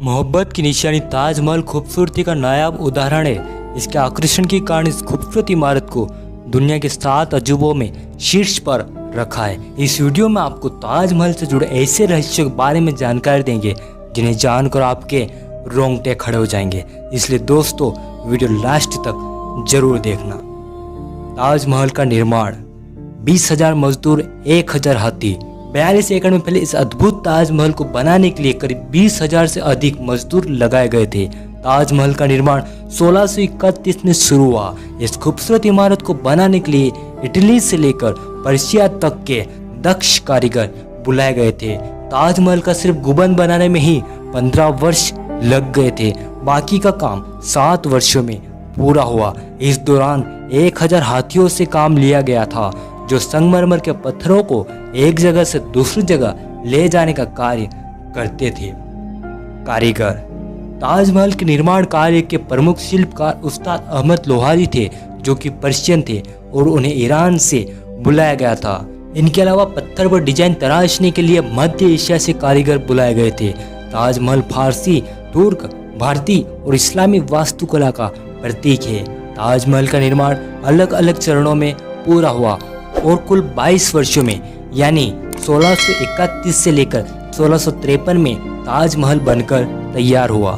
मोहब्बत की निशानी ताजमहल खूबसूरती का नायाब उदाहरण है। इसके आकर्षण के कारण इस खूबसूरत इमारत को दुनिया के 7 अजूबों में शीर्ष पर रखा है। इस वीडियो में आपको ताजमहल से जुड़े ऐसे रहस्यों के बारे में जानकारी देंगे जिन्हें जानकर आपके रोंगटे खड़े हो जाएंगे। इसलिए दोस्तों वीडियो लास्ट तक जरूर देखना। ताजमहल का निर्माण 20,000 मजदूर 1,000 हाथी 42 एकड़ में फैले इस अद्भुत ताजमहल को बनाने के लिए करीब 20,000 से अधिक मजदूर लगाए गए थे। ताजमहल का निर्माण 1631 में शुरू हुआ। इस खूबसूरत इमारत को बनाने के लिए इटली से लेकर पर्शिया तक के दक्ष कारीगर बुलाए गए थे। ताजमहल का सिर्फ गुंबद बनाने में ही 15 वर्ष लग गए थे। बाकी का काम 7 वर्षों में पूरा हुआ। इस दौरान 1,000 हाथियों से काम लिया गया था जो संगमरमर के पत्थरों को एक जगह से दूसरी जगह ले जाने का कार्य करते थे। कारीगर ताजमहल के निर्माण कार्य के प्रमुख शिल्पकार उस्ताद अहमद लोहारी थे जो कि पर्शियन थे और उन्हें ईरान से बुलाया गया था। इनके अलावा पत्थर पर डिजाइन तराशने के लिए मध्य एशिया से कारीगर बुलाए गए थे। ताजमहल फारसी, तुर्क, भारतीय और इस्लामी वास्तुकला का प्रतीक है। ताजमहल का निर्माण अलग अलग चरणों में पूरा हुआ और कुल 22 वर्षों में यानी 1631 से लेकर 1653 में ताजमहल बनकर तैयार हुआ।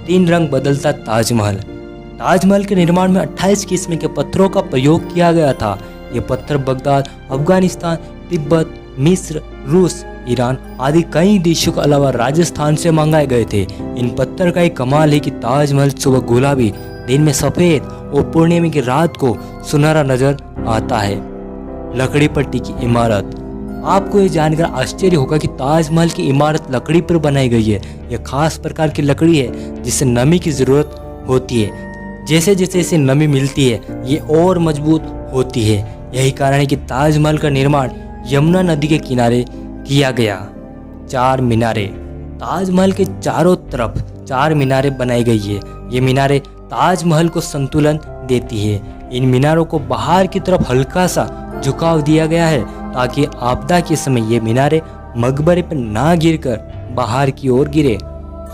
3 रंग बदलता ताजमहल। ताजमहल के निर्माण में 28 किस्म के पत्थरों का प्रयोग किया गया था। ये पत्थर बगदाद, अफगानिस्तान, तिब्बत, मिस्र, रूस, ईरान आदि कई देशों के अलावा राजस्थान से मंगाए गए थे। इन पत्थर का एक कमाल है कि ताजमहल सुबह गुलाबी, दिन में सफेद और पूर्णिमा की रात को सुनहरा नजर आता है। लकड़ी पट्टी की इमारत। आपको ये जानकर आश्चर्य होगा कि ताजमहल की इमारत लकड़ी पर बनाई गई है। यह खास प्रकार की लकड़ी है जिससे नमी की जरूरत होती है। जैसे जैसे इसे नमी मिलती है ये और मजबूत होती है। यही कारण है कि ताजमहल का निर्माण यमुना नदी के किनारे किया गया। 4 मीनारें। ताजमहल के चारों तरफ 4 मीनारें बनाई गई है। ये मीनारें ताजमहल को संतुलन देती है। इन मीनारों को बाहर की तरफ हल्का सा झुकाव दिया गया है ताकि आपदा के समय ये मीनारें मकबरे पर ना गिरकर बाहर की ओर गिरे।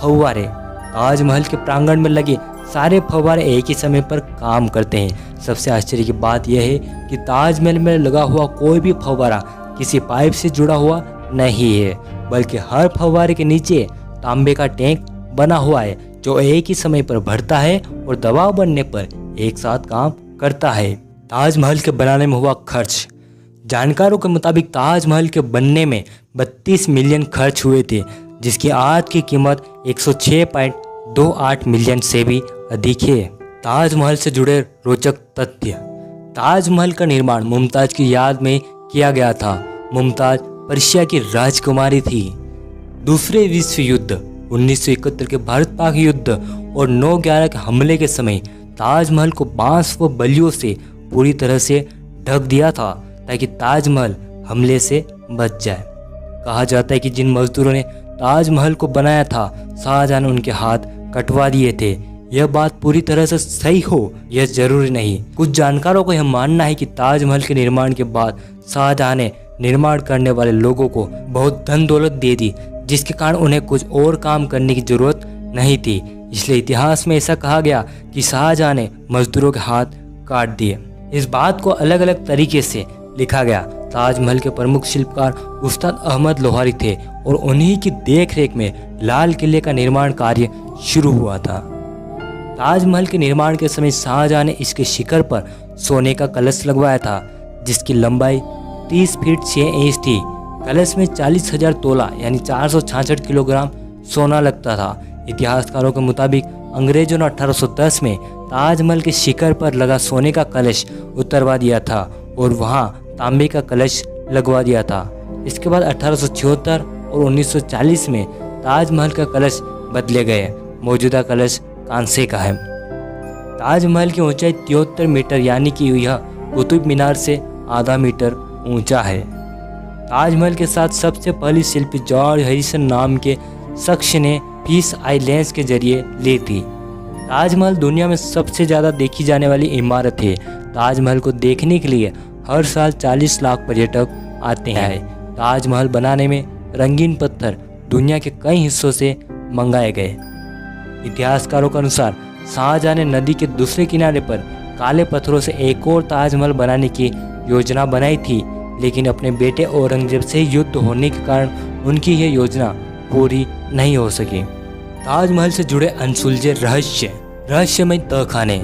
फव्वारे। ताजमहल के प्रांगण में लगे सारे फव्वारे एक ही समय पर काम करते हैं। सबसे आश्चर्य की बात यह है कि ताजमहल में लगा हुआ कोई भी फव्वारा किसी पाइप से जुड़ा हुआ नहीं है, बल्कि हर फव्वारे के नीचे तांबे का टैंक बना हुआ है जो एक ही समय पर भरता है और दबाव बनने पर एक साथ काम करता है। ताजमहल के बनाने में हुआ खर्च। जानकारों के मुताबिक ताजमहल के बनने में 32 मिलियन खर्च हुए थे जिसकी आज की कीमत 106.28 मिलियन से भी अधिक है। ताजमहल से जुड़े रोचक तथ्य। ताजमहल का निर्माण मुमताज की याद में किया गया था। मुमताज पर्शिया की राजकुमारी थी। दूसरे विश्व युद्ध, 1971 के भारत पाक युद्ध और 9/11 के हमले के समय ताजमहल को बांस व बल्लियों से पूरी तरह से ढक दिया था ताकि ताजमहल हमले से बच जाए। कहा जाता है कि जिन मजदूरों ने ताजमहल को बनाया था शाहजहां ने उनके हाथ कटवा दिए थे। यह बात पूरी तरह से सही हो यह जरूरी नहीं। कुछ जानकारों को यह मानना है कि ताजमहल के निर्माण के बाद शाहजहां ने निर्माण करने वाले लोगों को बहुत धन दौलत दे दी जिसके कारण उन्हें कुछ और काम करने की जरूरत नहीं थी। इसलिए इतिहास में ऐसा कहा गया कि शाहजहां ने मजदूरों के हाथ काट दिए। इस बात को अलग अलग तरीके से लिखा गया। ताजमहल के प्रमुख शिल्पकार उस्ताद अहमद लोहारी थे और उन्हीं की देखरेख में लाल किले का निर्माण कार्य शुरू हुआ था। ताजमहल के निर्माण के समय शाहजहां ने इसके शिखर पर सोने का कलश लगवाया था जिसकी लंबाई 30 फीट 6 इंच थी। कलश में 40,000 तोला यानी 466 किलोग्राम सोना लगता था। इतिहासकारों के मुताबिक अंग्रेजों ने 1810 में ताजमहल के शिखर पर लगा सोने का कलश उतरवा दिया था और वहां तांबे का कलश लगवा दिया था। इसके बाद 1876 और 1940 में ताजमहल का कलश बदले गए। मौजूदा कलश कांसे का है। ताजमहल की ऊंचाई 73 मीटर यानी कि यह कुतुब मीनार से आधा मीटर ऊंचा है। ताजमहल के साथ सबसे पहली शिल्पी जॉर्ज हैरिसन नाम के शख्स ने फिश आई लेंस के जरिए ली थी। ताजमहल दुनिया में सबसे ज़्यादा देखी जाने वाली इमारत है। ताजमहल को देखने के लिए हर साल 40 लाख पर्यटक आते हैं। ताजमहल बनाने में रंगीन पत्थर दुनिया के कई हिस्सों से मंगाए गए। इतिहासकारों के अनुसार शाहजहां ने नदी के दूसरे किनारे पर काले पत्थरों से एक और ताजमहल बनाने की योजना बनाई थी, लेकिन अपने बेटे औरंगजेब से युद्ध होने के कारण उनकी यह योजना पूरी नहीं हो सकी। ताजमहल से जुड़े अनसुलझे रहस्यमय तहखाने।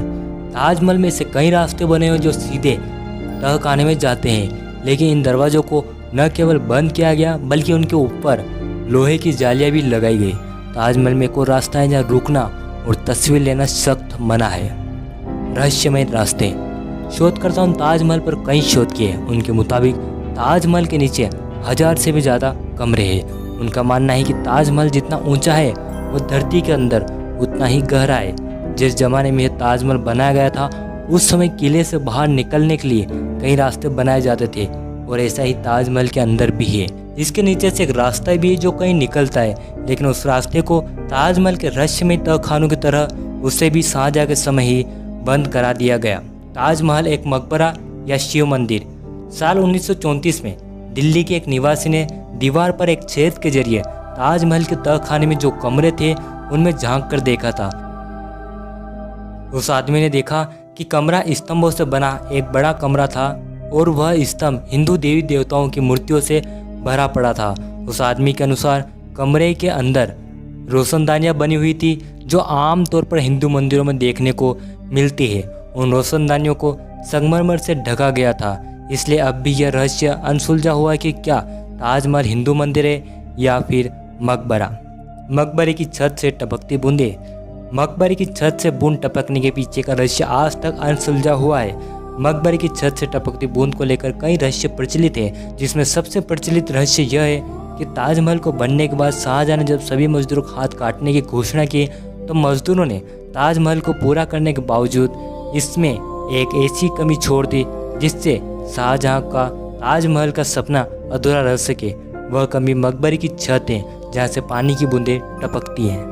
ताजमहल में से कई रास्ते बने हुए जो सीधे तहखाने में जाते हैं, लेकिन इन दरवाजों को न केवल बंद किया गया बल्कि उनके ऊपर लोहे की जालियां भी लगाई गई। ताजमहल में एक और रास्ता है जहाँ रुकना और तस्वीर लेना सख्त मना है। रहस्यमय रास्ते। शोधकर्ताओं ने ताजमहल पर कई शोध किए। उनके मुताबिक ताजमहल के नीचे 1000 से भी ज़्यादा कमरे हैं। उनका मानना है कि ताजमहल जितना ऊंचा है वो धरती के अंदर उतना ही गहरा है। जिस जमाने में यह ताजमहल बनाया गया था उस समय किले से बाहर निकलने के लिए कई रास्ते बनाए जाते थे, और ऐसा ही ताजमहल के अंदर भी है। इसके नीचे से एक रास्ता भी है जो कहीं निकलता है, लेकिन उस रास्ते को ताजमहल के रहस्यमय तहखानों की तरह उसे भी शाहजहां के समय ही बंद करा दिया गया। ताजमहल एक मकबरा या शिव मंदिर। साल 1934 में दिल्ली के एक निवासी ने दीवार पर एक छेद के जरिए ताजमहल के तहखाने में जो कमरे थे उनमें झांक कर देखा था। उस आदमी ने देखा कि कमरा स्तंभों से बना एक बड़ा कमरा था और वह स्तंभ हिंदू देवी देवताओं की मूर्तियों से भरा पड़ा था। उस आदमी के अनुसार कमरे के अंदर रोशनदानियां बनी हुई थी जो आम तौर पर हिंदू मंदिरों में देखने को मिलती है। उन रोशनदानियों को संगमरमर से ढका गया था, इसलिए अब भी यह रहस्य अनसुलझा हुआ है कि क्या ताजमहल हिंदू मंदिर है या फिर मकबरा। मकबरे की छत से टपकती बूंदें। मकबरे की छत से बूंद टपकने के पीछे का रहस्य आज तक अनसुलझा हुआ है। मकबरे की छत से टपकती बूंद को लेकर कई रहस्य प्रचलित हैं, जिसमें सबसे प्रचलित रहस्य यह है कि ताजमहल को बनने के बाद शाहजहां ने जब सभी मजदूरों को हाथ काटने की घोषणा की तो मजदूरों ने ताजमहल को पूरा करने के बावजूद इसमें एक ऐसी कमी छोड़ दी जिससे शाहजहां का ताजमहल का सपना अधूरा रह सके। वह कमी मकबरे की छत है जहाँ से पानी की बूंदें टपकती हैं।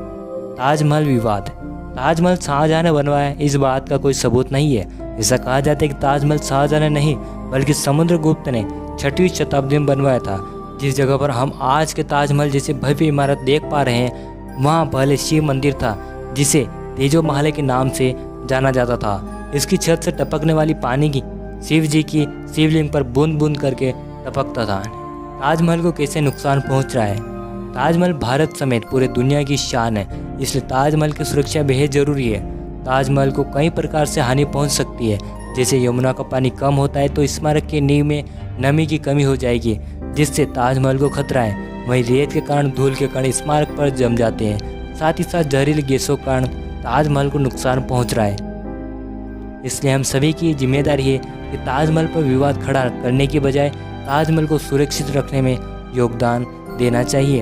ताजमहल विवाद। ताजमहल शाहजहां ने बनवाया, इस बात का कोई सबूत नहीं है। ऐसा कहा जाता है कि ताजमहल शाहजहां ने नहीं बल्कि समुद्रगुप्त ने 6वीं शताब्दी में बनवाया था। जिस जगह पर हम आज के ताजमहल जैसे भव्य इमारत देख पा रहे हैं वहाँ पहले शिव मंदिर था जिसे तेजोमहल के नाम से जाना जाता था। इसकी छत से टपकने वाली पानी की शिव जी की शिवलिंग पर बूंद बूंद करके टपकता था। ताजमहल को कैसे नुकसान पहुंच रहा है। ताजमहल भारत समेत पूरे दुनिया की शान है, इसलिए ताजमहल की सुरक्षा बेहद जरूरी है। ताजमहल को कई प्रकार से हानि पहुंच सकती है, जैसे यमुना का पानी कम होता है तो स्मारक की नींव में नमी की कमी हो जाएगी जिससे ताजमहल को खतरा है। वहीं रेत के कारण धूल के कण स्मारक पर जम जाते हैं, साथ ही साथ जहरीले गैसों के कारण ताजमहल को नुकसान पहुंच रहा है। इसलिए हम सभी की जिम्मेदारी है कि ताजमहल पर विवाद खड़ा करने की बजाय ताजमहल को सुरक्षित रखने में योगदान देना चाहिए।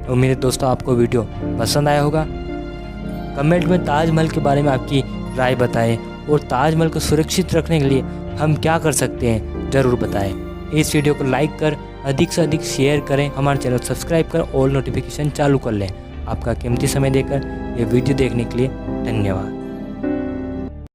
उम्मीद है दोस्तों आपको वीडियो पसंद आया होगा। कमेंट में ताजमहल के बारे में आपकी राय बताएं और ताजमहल को सुरक्षित रखने के लिए हम क्या कर सकते हैं ज़रूर बताएं। इस वीडियो को लाइक कर अधिक से अधिक शेयर करें, हमारे चैनल सब्सक्राइब कर ऑल नोटिफिकेशन चालू कर लें। आपका कीमती समय देकर ये वीडियो देखने के लिए धन्यवाद।